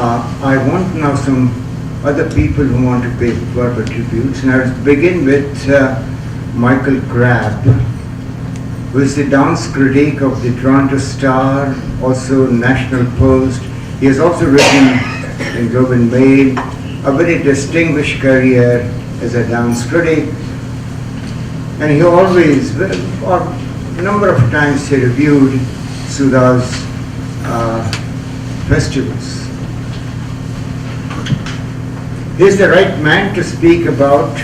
I want now some other people who want to pay verbal tributes, and I'll begin with Michael Crabb, who is the dance critic of the Toronto Star, also National Post. He has also written in Globe and Mail, a very distinguished career as a dance critic, and he always, or a number of times, he reviewed Sudha's festivals. He is the right man to speak about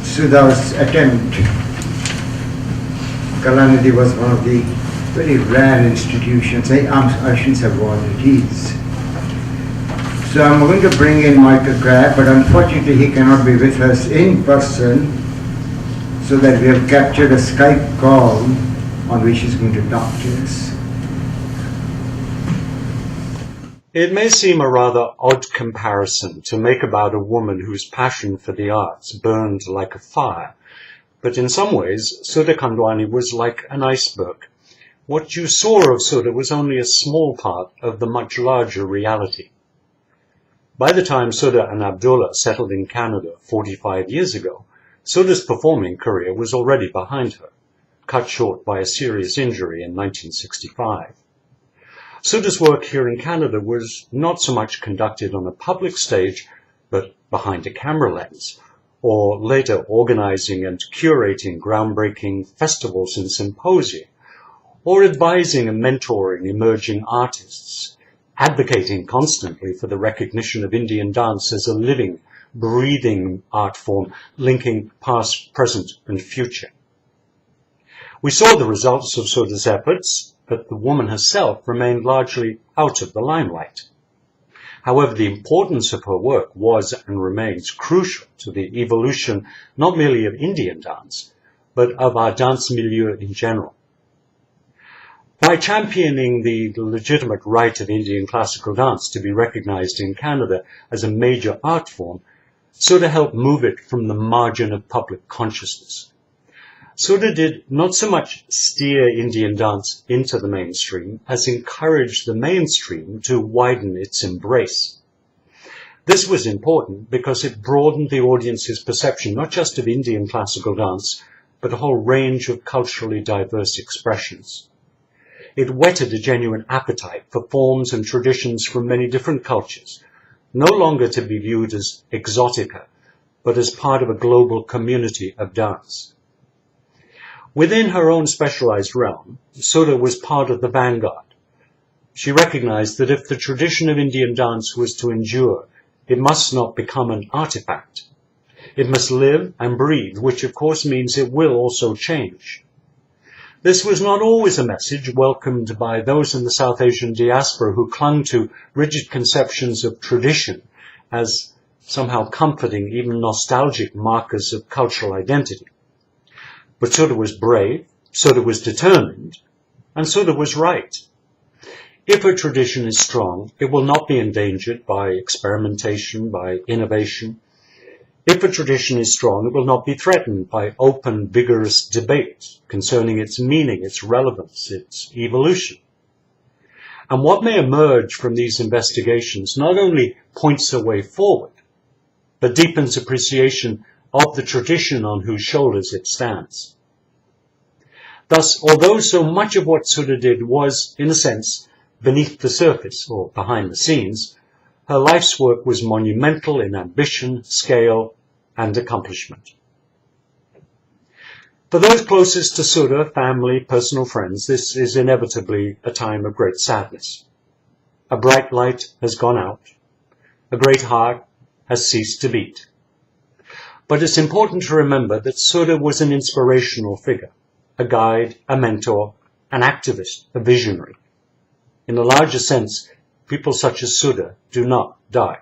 Sudha's attempt. Kalanidhi was one of the very rare institutions. I shouldn't say was, it is. So I'm going to bring in Michael Crabb, but unfortunately he cannot be with us in person, so that we have captured a Skype call on which he's going to talk to us. It may seem a rather odd comparison to make about a woman whose passion for the arts burned like a fire, but in some ways Sudha Khandwani was like an iceberg. What you saw of Sudha was only a small part of the much larger reality. By the time Sudha and Abdullah settled in Canada 45 years ago, Sudha's performing career was already behind her, cut short by a serious injury in 1965. Sudha's work here in Canada was not so much conducted on a public stage, but behind a camera lens, or later organizing and curating groundbreaking festivals and symposia, or advising and mentoring emerging artists, advocating constantly for the recognition of Indian dance as a living, breathing art form linking past, present, and future. We saw the results of Sudha's efforts, but the woman herself remained largely out of the limelight. However, the importance of her work was and remains crucial to the evolution not merely of Indian dance, but of our dance milieu in general. By championing the legitimate right of Indian classical dance to be recognized in Canada as a major art form, Sudha helped move it from the margin of public consciousness. Sudha did not so much steer Indian dance into the mainstream as encourage the mainstream to widen its embrace. This was important because it broadened the audience's perception not just of Indian classical dance, but a whole range of culturally diverse expressions. It whetted a genuine appetite for forms and traditions from many different cultures, no longer to be viewed as exotica, but as part of a global community of dance. Within her own specialized realm, Sudha was part of the vanguard. She recognized that if the tradition of Indian dance was to endure, it must not become an artifact. It must live and breathe, which of course means it will also change. This was not always a message welcomed by those in the South Asian diaspora who clung to rigid conceptions of tradition as somehow comforting, even nostalgic markers of cultural identity. But Sudha was brave, Sudha was determined, and Sudha was right. If a tradition is strong, it will not be endangered by experimentation, by innovation. If a tradition is strong, it will not be threatened by open, vigorous debate concerning its meaning, its relevance, its evolution. And what may emerge from these investigations not only points a way forward, but deepens appreciation of the tradition on whose shoulders it stands. Thus, although so much of what Sudha did was, in a sense, beneath the surface or behind the scenes, her life's work was monumental in ambition, scale, and accomplishment. For those closest to Sudha, family, personal friends, this is inevitably a time of great sadness. A bright light has gone out. A great heart has ceased to beat. But it's important to remember that Sudha was an inspirational figure, a guide, a mentor, an activist, a visionary. In a larger sense, people such as Sudha do not die.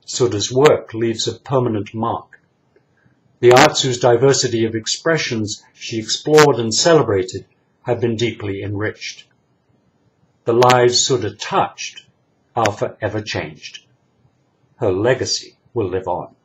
Sudha's work leaves a permanent mark. The arts whose diversity of expressions she explored and celebrated have been deeply enriched. The lives Sudha touched are forever changed. Her legacy will live on.